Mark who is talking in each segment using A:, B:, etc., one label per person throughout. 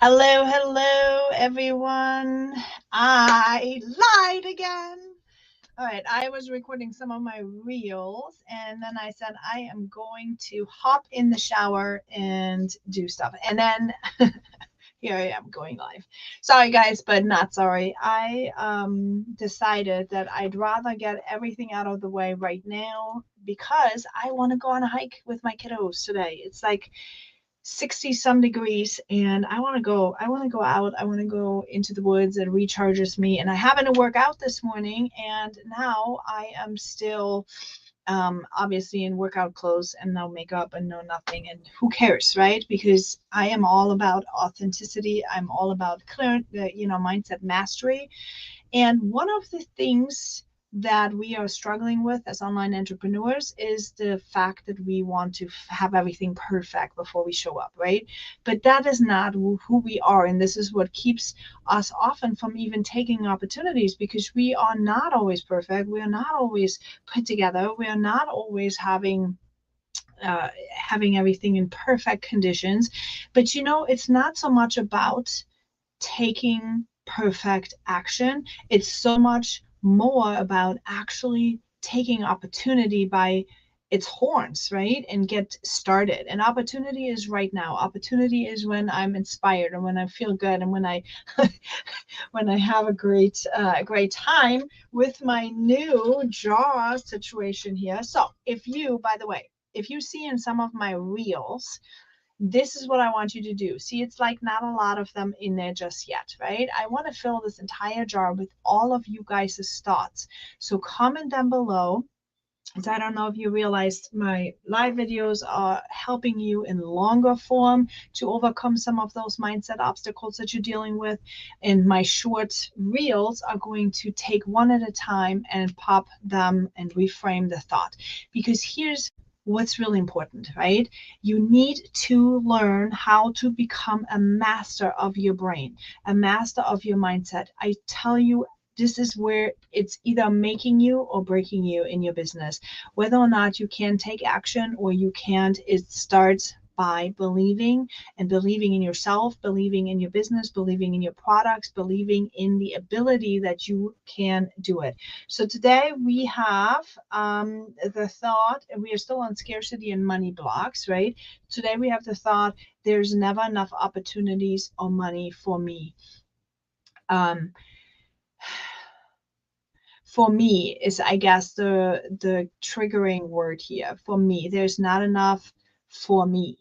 A: Hello, hello, everyone. I lied again. All right, I was recording some of my reels and then I said I am going to hop in the shower and do stuff. And then here I am going live. Sorry, guys, but not sorry. I decided that I'd rather get everything out of the way right now because I want to go on a hike with my kiddos today. It's like 60 some degrees and I want to go out. I want to go into the woods. It recharges me, and I happened to work out this morning, and now I am still obviously in workout clothes and no makeup and no nothing, and who cares, right? Because I am all about authenticity. I'm all about clear mindset mastery. And one of the things that we are struggling with as online entrepreneurs is the fact that we want to have everything perfect before we show up, right? But that is not who we are. And this is what keeps us often from even taking opportunities, because we are not always perfect. We are not always put together. We are not always having everything in perfect conditions. But it's not so much about taking perfect action. It's so much more about actually taking opportunity by its horns, right? And get started. And opportunity is right now. Opportunity is when I'm inspired and when I feel good and when I when I have a great time with my new jaw situation here. So if you, by the way, if you see in some of my reels, this is what I want you to do. See, it's like not a lot of them in there just yet, right? I want to fill this entire jar with all of you guys' thoughts. So comment them below. So I don't know if you realized my live videos are helping you in longer form to overcome some of those mindset obstacles that you're dealing with. And my short reels are going to take one at a time and pop them and reframe the thought. Because here's what's really important, right? You need to learn how to become a master of your brain, a master of your mindset. I tell you, this is where it's either making you or breaking you in your business. Whether or not you can take action or you can't, it starts by believing, and believing in yourself, believing in your business, believing in your products, believing in the ability that you can do it. So today we have the thought, and we are still on scarcity and money blocks, right? Today we have the thought, there's never enough opportunities or money for me. Um, for me is, I guess, the triggering word here. For me, there's not enough for me.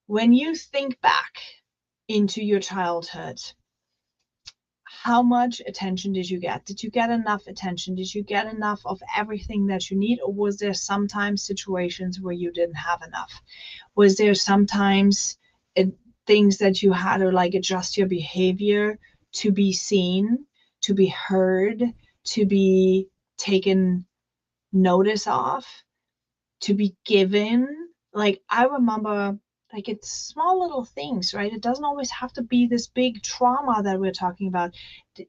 A: When you think back into your childhood, how much attention did you get? Did you get enough attention? Did you get enough of everything that you need? Or was there sometimes situations where you didn't have enough? Was there sometimes things that you had to like adjust your behavior to be seen, to be heard, to be taken notice of, to be given? Like, I remember, like, it's small little things, right? It doesn't always have to be this big trauma that we're talking about.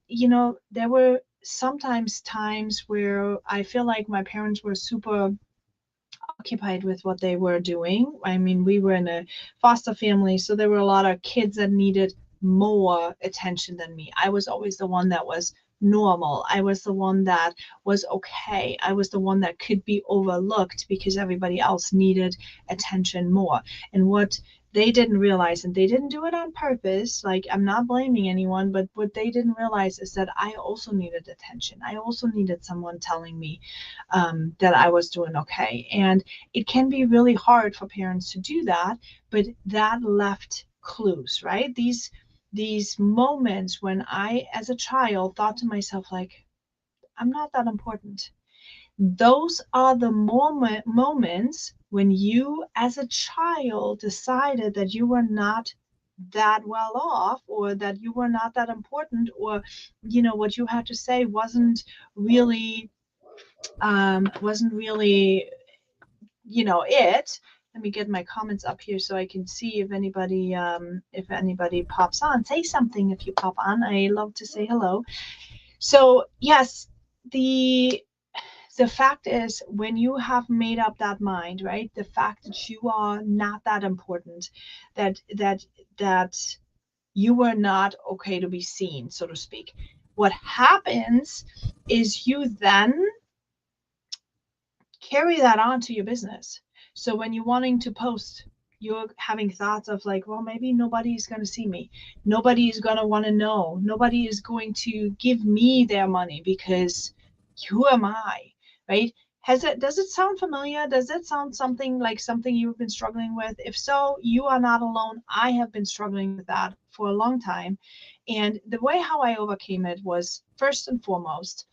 A: There were sometimes times where I feel like my parents were super occupied with what they were doing. I mean, we were in a foster family, so there were a lot of kids that needed more attention than me. I was always the one that was normal. I was the one that was okay. I was the one that could be overlooked because everybody else needed attention more. And what they didn't realize, and they didn't do it on purpose, like, I'm not blaming anyone, but what they didn't realize is that I also needed attention. I also needed someone telling me that I was doing okay. And it can be really hard for parents to do that, but that left clues, right? These moments when I, as a child, thought to myself, like, I'm not that important. Those are the moments when you, as a child, decided that you were not that well off, or that you were not that important, or what you had to say wasn't really it. Let me get my comments up here so I can see if anybody pops on. Say something if you pop on. I love to say hello. So yes, the the fact is, when you have made up that mind, right? The fact that you are not that important, that You were not okay to be seen, so to speak. What happens is you then carry that on to your business. So when you're wanting to post, you're having thoughts of like, well, maybe nobody's going to see me. Nobody is going to want to know. Nobody is going to give me their money because who am I, right? Does it sound familiar? Does it sound something like something you've been struggling with? If so, you are not alone. I have been struggling with that for a long time. And the way how I overcame it was, first and foremost,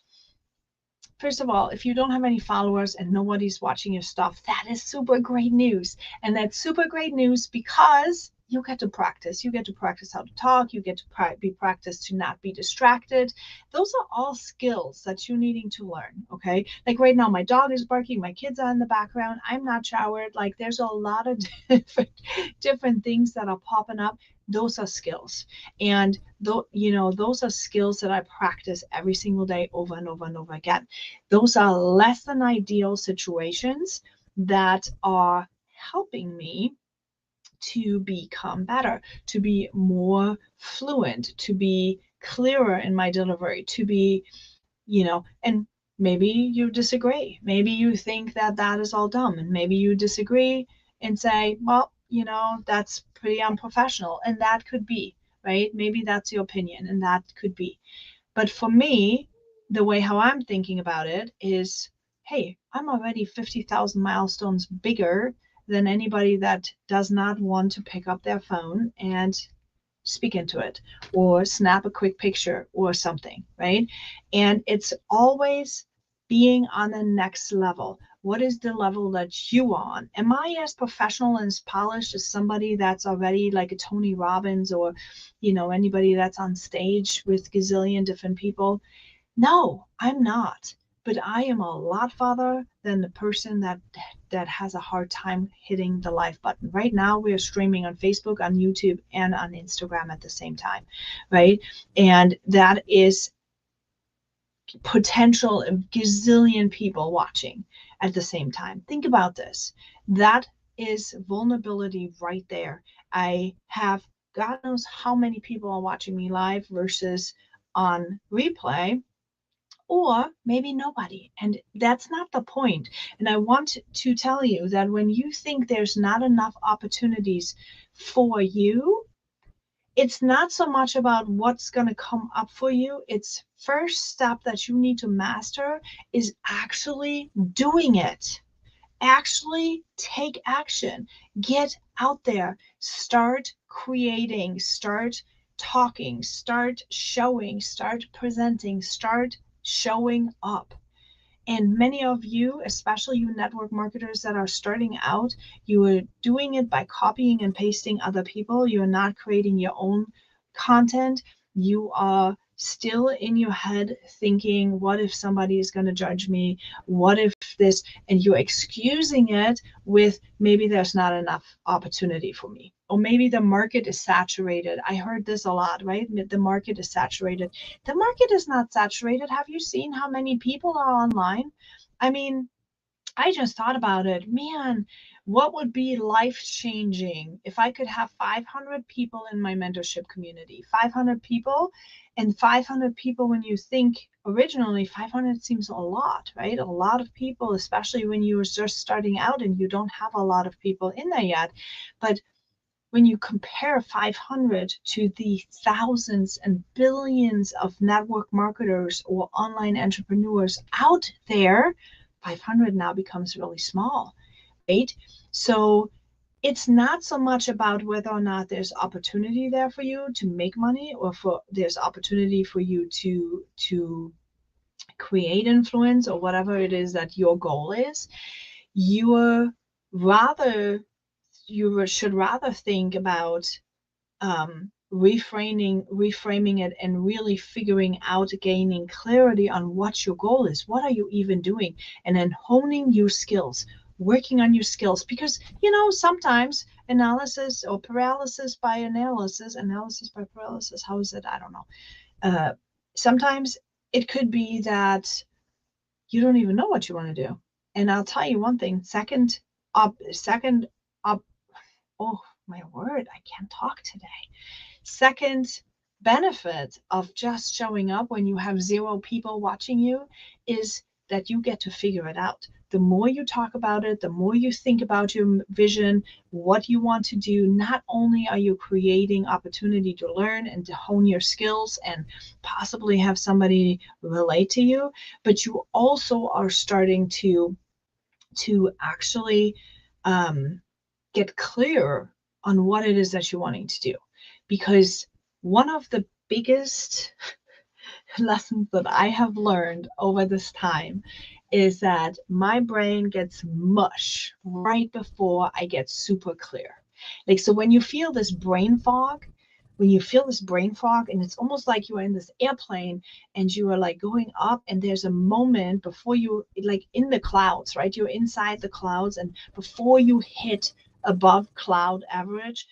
A: first of all, if you don't have any followers and nobody's watching your stuff, that is super great news. And that's super great news because you get to practice. You get to practice how to talk. You get to be practiced to not be distracted. Those are all skills that you're needing to learn. Okay. Like right now, my dog is barking. My kids are in the background. I'm not showered. Like there's a lot of different things that are popping up. Those are skills. And those are skills that I practice every single day over and over and over again. Those are less than ideal situations that are helping me to become better, to be more fluent, to be clearer in my delivery, to be, and maybe you disagree. Maybe you think that that is all dumb, and maybe you disagree and say, well, that's pretty unprofessional, and that could be, right? Maybe that's your opinion, and that could be. But for me, the way how I'm thinking about it is, hey, I'm already 50,000 milestones bigger than anybody that does not want to pick up their phone and speak into it or snap a quick picture or something, right? And it's always being on the next level. What is the level that you on? Am I as professional and as polished as somebody that's already like a Tony Robbins or, anybody that's on stage with gazillion different people? No, I'm not. But I am a lot farther than the person that has a hard time hitting the live button. Right now, we are streaming on Facebook, on YouTube, and on Instagram at the same time, right? And that is potential a gazillion people watching at the same time. Think about this. That is vulnerability right there. I have God knows how many people are watching me live versus on replay, or maybe nobody. And that's not the point. And I want to tell you that when you think there's not enough opportunities for you, it's not so much about what's going to come up for you. It's first step that you need to master is actually doing it. Actually take action. Get out there. Start creating. Start talking. Start showing. Start presenting. Start showing up. And many of you, especially you network marketers that are starting out, you are doing it by copying and pasting other people. You are not creating your own content. You are still in your head thinking, what if somebody is going to judge me? What if this? And you're excusing it with maybe there's not enough opportunity for me. Or maybe the market is saturated. I heard this a lot, right? The market is saturated. The market is not saturated. Have you seen how many people are online? I mean, I just thought about it. Man, what would be life changing if I could have 500 people in my mentorship community? 500 people, and 500 people, when you think originally, 500 seems a lot, right? A lot of people, especially when you were just starting out and you don't have a lot of people in there yet. But when you compare 500 to the thousands and billions of network marketers or online entrepreneurs out there, 500 now becomes really small, right? So it's not so much about whether or not there's opportunity there for you to make money or for there's opportunity for you to create influence or whatever it is that your goal is. You should rather think about reframing it and really figuring out, gaining clarity on what your goal is. What are you even doing? And then honing your skills, working on your skills, because sometimes analysis or paralysis by analysis by paralysis, how is it? I don't know. Sometimes it could be that you don't even know what you want to do. And I'll tell you one thing, second up, oh my word, I can't talk today. Second benefit of just showing up when you have 0 people watching you is that you get to figure it out. The more you talk about it, the more you think about your vision, what you want to do, not only are you creating opportunity to learn and to hone your skills and possibly have somebody relate to you, but you also are starting to actually get clear on what it is that you're wanting to do. Because one of the biggest lessons that I have learned over this time is that my brain gets mush right before I get super clear. Like, so when you feel this brain fog, and it's almost like you are in this airplane and you are like going up, and there's a moment before you, like in the clouds, right? You're inside the clouds, and before you hit above cloud average,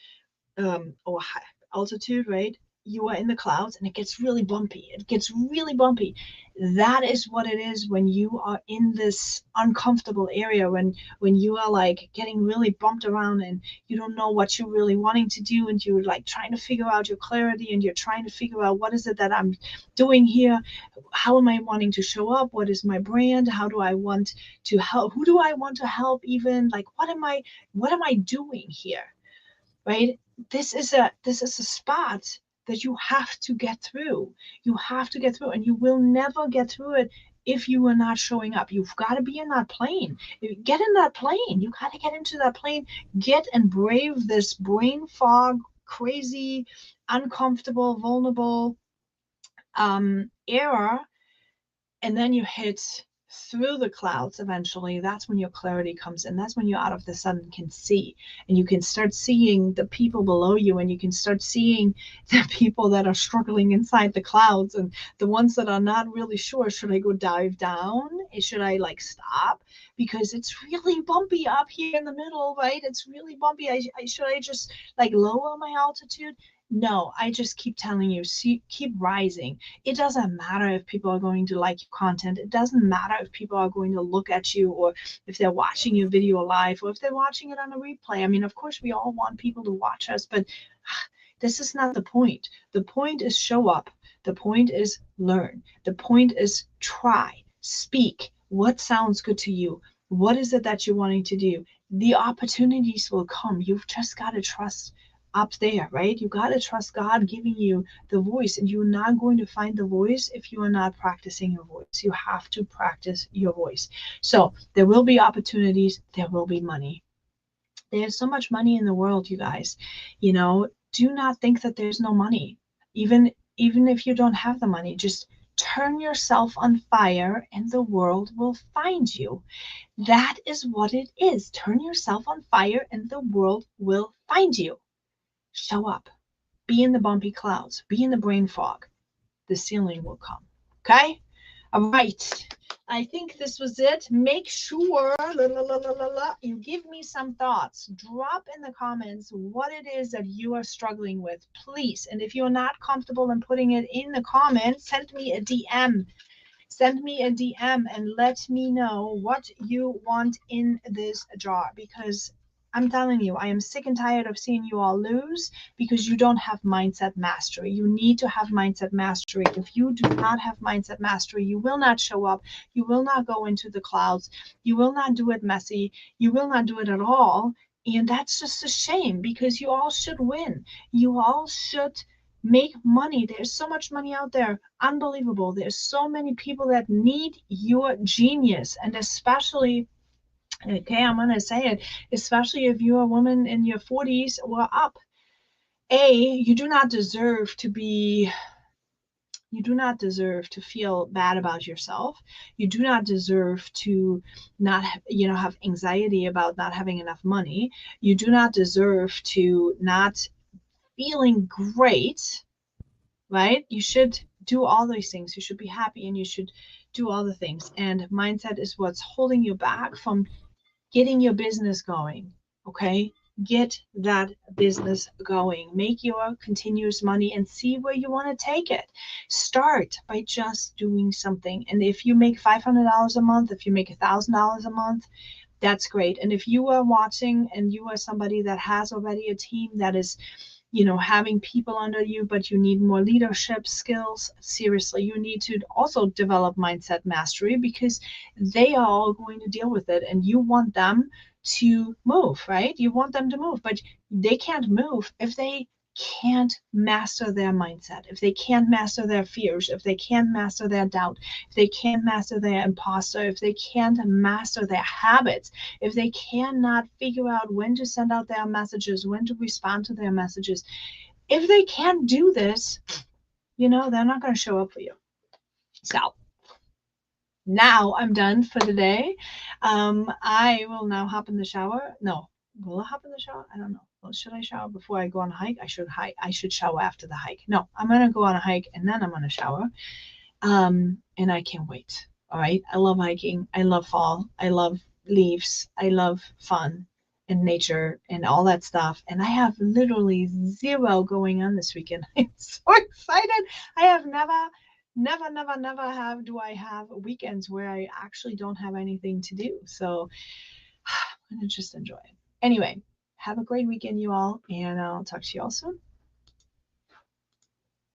A: or high altitude, right? You are in the clouds and it gets really bumpy. It gets really bumpy. That is what it is when you are in this uncomfortable area, when you are like getting really bumped around and you don't know what you're really wanting to do, and you're like trying to figure out your clarity, and you're trying to figure out what is it that I'm doing here? How am I wanting to show up? What is my brand? How do I want to help? Who do I want to help? Even like what am I doing here? Right? This is a spot that you have to get through. You have to get through, and you will never get through it if you are not showing up. You've got to be in that plane. Get in that plane. You got to get into that plane. Get and brave this brain fog, crazy, uncomfortable, vulnerable era, and then you hit through the clouds eventually. That's when your clarity comes in. That's when you out of the sun can see, and you can start seeing the people below you, and you can start seeing the people that are struggling inside the clouds, and the ones that are not really sure, should I go dive down? Should I like stop? Because it's really bumpy up here in the middle, right? It's really bumpy. Should I just like lower my altitude? No, I just keep telling you, keep rising. It doesn't matter if people are going to like your content. It doesn't matter if people are going to look at you, or if they're watching your video live, or if they're watching it on a replay. I mean, of course, we all want people to watch us, but this is not the point. The point is show up. The point is learn. The point is try, speak. What sounds good to you? What is it that you're wanting to do? The opportunities will come. You've just got to trust up there, right? You got to trust God giving you the voice, and you're not going to find the voice if you are not practicing your voice. You have to practice your voice. So there will be opportunities. There will be money. There's so much money in the world, you guys. Do not think that there's no money. Even if you don't have the money, just turn yourself on fire and the world will find you. That is what it is. Turn yourself on fire and the world will find you. Show up. Be in the bumpy clouds. Be in the brain fog. The ceiling will come. Okay? All right. I think this was it. Make sure you give me some thoughts. Drop in the comments what it is that you are struggling with, please. And if you're not comfortable in putting it in the comments, send me a DM. Send me a DM and let me know what you want in this jar, because I'm telling you, I am sick and tired of seeing you all lose because you don't have mindset mastery. You need to have mindset mastery. If you do not have mindset mastery, you will not show up. You will not go into the clouds. You will not do it messy. You will not do it at all. And that's just a shame, because you all should win. You all should make money. There's so much money out there. Unbelievable. There's so many people that need your genius, and especially, okay, I'm going to say it, especially if you're a woman in your 40s or up. You do not deserve to feel bad about yourself. You do not deserve to not have anxiety about not having enough money. You do not deserve to not feeling great, right? You should do all these things. You should be happy, and you should do all the things. And mindset is what's holding you back from getting your business going. Okay? Get that business going. Make your continuous money and see where you want to take it. Start by just doing something. And if you make $500 a month, if you make $1,000 a month, that's great. And if you are watching and you are somebody that has already a team that is having people under you, but you need more leadership skills. Seriously, you need to also develop mindset mastery, because they are all going to deal with it, and you want them to move, right? You want them to move, but they can't move if they can't master their mindset, if they can't master their fears, if they can't master their doubt, if they can't master their imposter, if they can't master their habits, if they cannot figure out when to send out their messages, when to respond to their messages. If they can't do this, they're not going to show up for you. So now I'm done for the day. I will now hop in the shower. No, will I hop in the shower? I don't know. Well, should I shower before I go on a hike? I should shower after the hike. No, I'm going to go on a hike and then I'm going to shower. And I can't wait. All right. I love hiking. I love fall. I love leaves. I love fun and nature and all that stuff. And I have literally zero going on this weekend. I'm so excited. I have never do I have weekends where I actually don't have anything to do. So I'm going to just enjoy it. Anyway, have a great weekend, you all, and I'll talk to you all soon.